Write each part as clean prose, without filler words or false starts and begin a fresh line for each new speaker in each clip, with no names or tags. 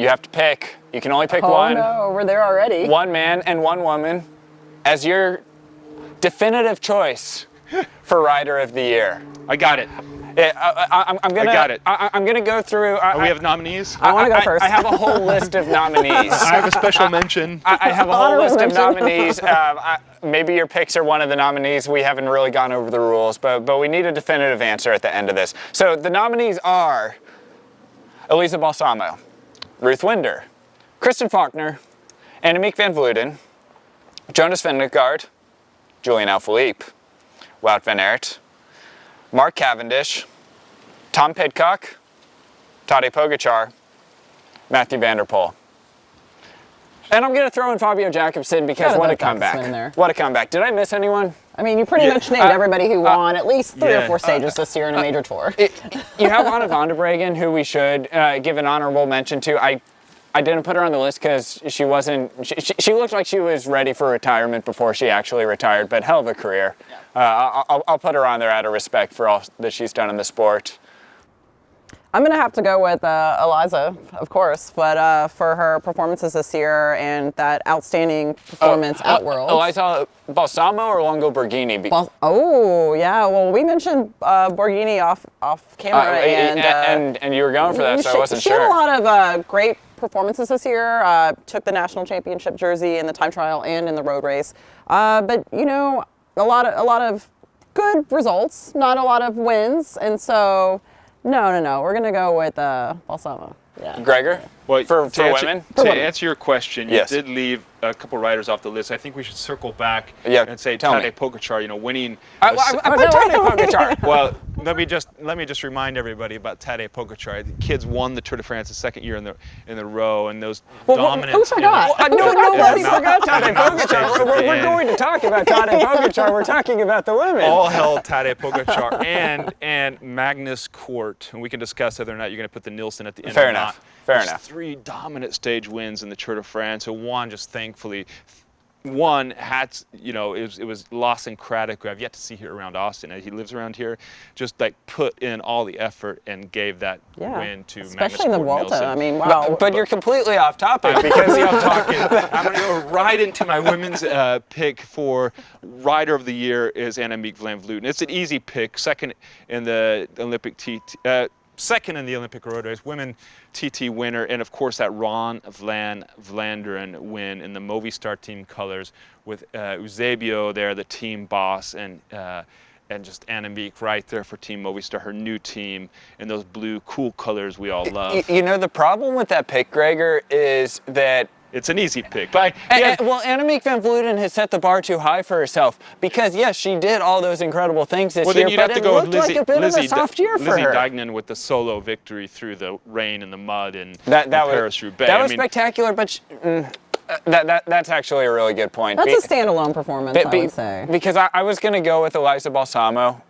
You have to pick. You can only pick one.
Oh no, we're there already.
One man and one woman as your definitive choice for Rider of the Year.
I got it.
I'm gonna.
I got it.
I'm gonna go through.
We have nominees.
I want to go first.
I have a whole list of nominees.
I have a special mention.
I have a whole list of
Honorable
nominees. Maybe your picks are one of the nominees. We haven't really gone over the rules, but we need a definitive answer at the end of this. So the nominees are Elisa Balsamo, Ruth Winder, Kristen Faulkner, Annemiek van Vleuten, Jonas Vingegaard, Julian Alaphilippe, Wout van Aert, Mark Cavendish, Tom Pidcock, Tadej Pogačar, Mathieu van der Poel. And I'm going to throw in Fabio Jakobsen because what a comeback. What a comeback. Did I miss anyone?
I mean, you pretty much named everybody who won at least 3 or 4 stages this year in a major tour.
You have Vonda Bregan, who we should give an honorable mention to. I didn't put her on the list because she wasn't. She looked like she was ready for retirement before she actually retired. But hell of a career. I'll put her on there out of respect for all that she's done in the sport.
I'm going to have to go with Eliza, of course, but for her performances this year and that outstanding performance at Worlds.
Eliza Balsamo or Longo Borghini?
Oh, yeah. Well, we mentioned Borghini off camera.
And you were going for that, so I wasn't sure.
She had a lot of great performances this year. Took the national championship jersey in the time trial and in the road race. But, you know, a lot of good results, not a lot of wins, and so... No. We're going to go with Balsamo. Yeah.
Gregor?
Well,
for women?
To answer your question, you
Yes.
did leave a couple riders off the list. I think we should circle back and say
tell me.
Tadej Pogačar, winning.
I put Tadej Pogačar.
Well, let me just remind everybody about Tadej Pogačar. The kids won the Tour de France the second year in the row, and those dominant.
Who forgot?
Nobody forgot Tadej Pogačar. We're going to talk about Tadej Pogačar. We're talking about the women.
All hell Tadej Pogačar and Magnus Kort, and we can discuss whether or not you're going to put the Nielsen at the end.
Fair
or
enough.
not.
Fair
There's
enough.
3 dominant stage wins in the Tour de France. So one just thankfully. One had, it was Lawson Craddock, who I've yet to see here around Austin. He lives around here, just like put in all the effort and gave that win to Magnus
especially in the
Kort
Vuelta.
Nielsen.
I mean, wow.
But you're completely off topic
Because I'm talking. I'm going to go right into my women's pick for Rider of the Year is Annemiek van Vleuten. It's an easy pick, second in the Olympic second in the Olympic road race, women TT winner, and of course that Ron van Vlaanderen win in the Movistar team colors with Eusebio there, the team boss, and just Annemiek right there for Team Movistar, her new team, in those blue cool colors we all love.
You know, the problem with that pick, Gregor, is that
it's an easy pick. But
Annemiek van Vleuten has set the bar too high for herself because, yes, she did all those incredible things this year, but it looked like a bit of a soft year for her.
Lizzie Deignan with the solo victory through the rain and the mud in Paris-Roubaix.
That was spectacular, but that's actually a really good point.
That's a standalone performance, I would say.
Because I was going to go with Elisa Balsamo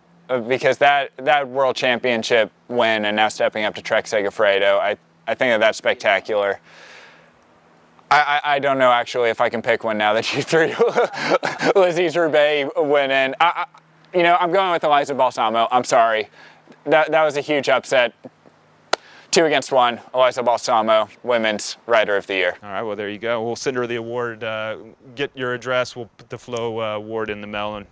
because that World Championship win and now stepping up to Trek Segafredo, I think that's spectacular. I don't know, actually, if I can pick one now that you threw Lizzie's Roubaix win in. I'm going with Elisa Balsamo. I'm sorry. That was a huge upset. 2 against 1. Elisa Balsamo, Women's Rider of the Year.
All right, well, there you go. We'll send her the award. Get your address. We'll put the Flo award in the mail and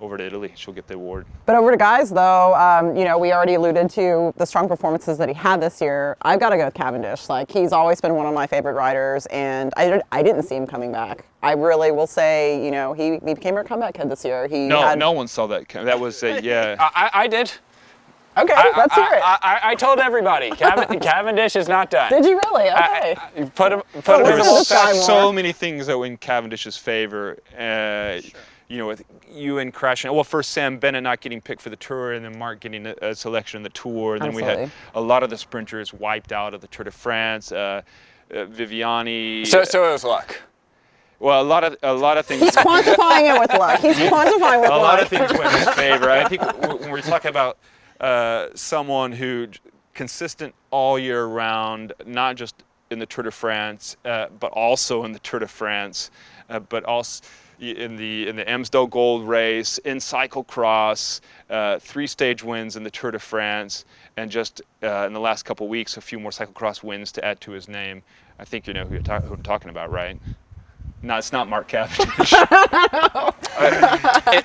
over to Italy. She'll get the award.
But over to guys, though, we already alluded to the strong performances that he had this year. I've got to go with Cavendish. He's always been one of my favorite riders, and I didn't see him coming back. I really will say, he became a comeback kid this year.
No one saw that. That was
I did.
Okay, let's hear it.
I told everybody, Cavendish is not done.
Did you really? Okay.
Put him
There
in
were
the
so many things that were in Cavendish's favor. With Ewan crashing. Well, first Sam Bennett not getting picked for the Tour, and then Mark getting a selection in the Tour. And then we had a lot of the sprinters wiped out of the Tour de France. Viviani.
So it was luck.
Well, a lot of things.
He's quantifying it with luck.
A lot of things went in his favor. I think when we're talking about someone who consistent all year round, not just in the Tour de France, but also in the Tour de France, but also. in the Amstel Gold Race, in cyclocross, 3-stage wins in the Tour de France, and just in the last couple weeks, a few more cyclocross wins to add to his name. I think you know who I'm talking about, right? No, it's not Mark Cavendish.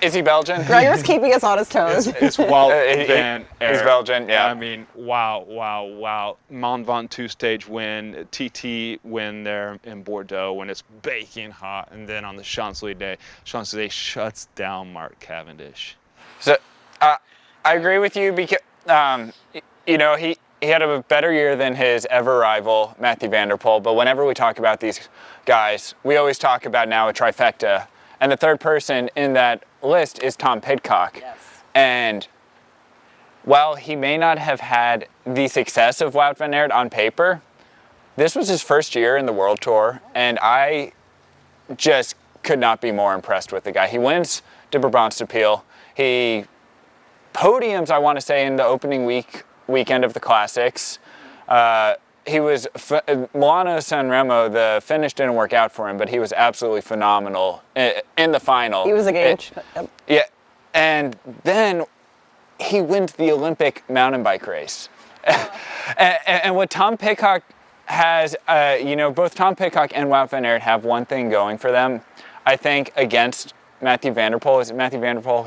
Is he Belgian?
Gregor's keeping us on his toes.
It's Wout van Aert.
He's Belgian, yeah.
I mean, wow. Mont Ventoux 2-stage win, TT win there in Bordeaux when it's baking hot, and then on the Champs-Élysées shuts down Mark Cavendish.
So, I agree with you because, you know, he had a better year than his ever rival, Mathieu van der Poel, but whenever we talk about these guys, we always talk about now a trifecta. And the third person in that list is Tom Pidcock.
Yes.
And while he may not have had the success of Wout van Aert on paper, this was his first year in the World Tour, and I just could not be more impressed with the guy. He wins de Brabantse-Pijl. He podiums, I want to say, in the opening weekend of the Classics. He was Milano San Remo. The finish didn't work out for him, but he was absolutely phenomenal in the final.
He was a gauge. Yep.
Yeah, and then he wins the Olympic mountain bike race. and what Tom Pidcock has, you know, both Tom Pidcock and Wout van Aert have one thing going for them. I think against Mathieu van der Poel is Mathieu van der Poel.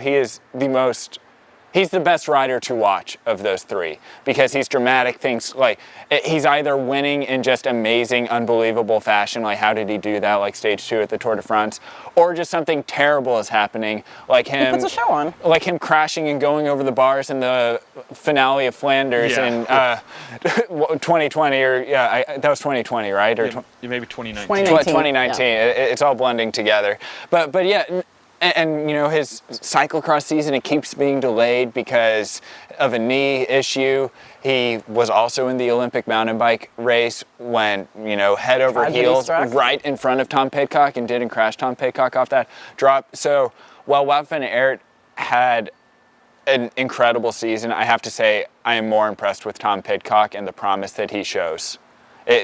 He's the best rider to watch of those three because he's dramatic things like he's either winning in just amazing, unbelievable fashion, like how did he do that, like stage 2 at the Tour de France, or just something terrible is happening, like him.
He puts a show on.
Like him crashing and going over the bars in the finale of Flanders in 2020, or that was 2020, right? Or
maybe 2019.
2019.
Yeah.
It's all blending together, but yeah. And you know, his cyclocross season, it keeps being delayed because of a knee issue. He was also in the Olympic mountain bike race when, you know, head over heels right in front of Tom Pidcock and didn't crash Tom Pidcock off that drop. So while Wout van Aert had an incredible season, I have to say I am more impressed with Tom Pidcock and the promise that he shows.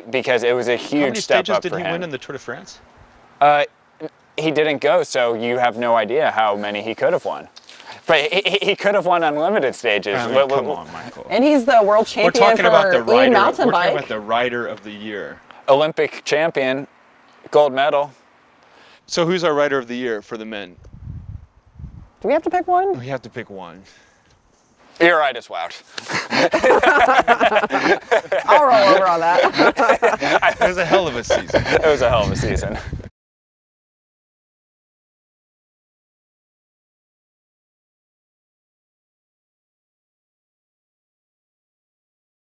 Because it was a huge step up for him.
How many stages did he win in the Tour de France?
He didn't go, so you have no idea how many he could have won. But he could have won unlimited stages.
I mean, come on, Michael.
And he's the world champion
We're talking about the rider.
mountain
We're
bike.
talking about the rider of the year.
Olympic champion, gold medal.
So who's our rider of the year for the men?
Do we have to pick one?
We have to pick one.
You're right, it's Wout.
I'll roll over on that.
It was a hell of a season.
It was a hell of a season.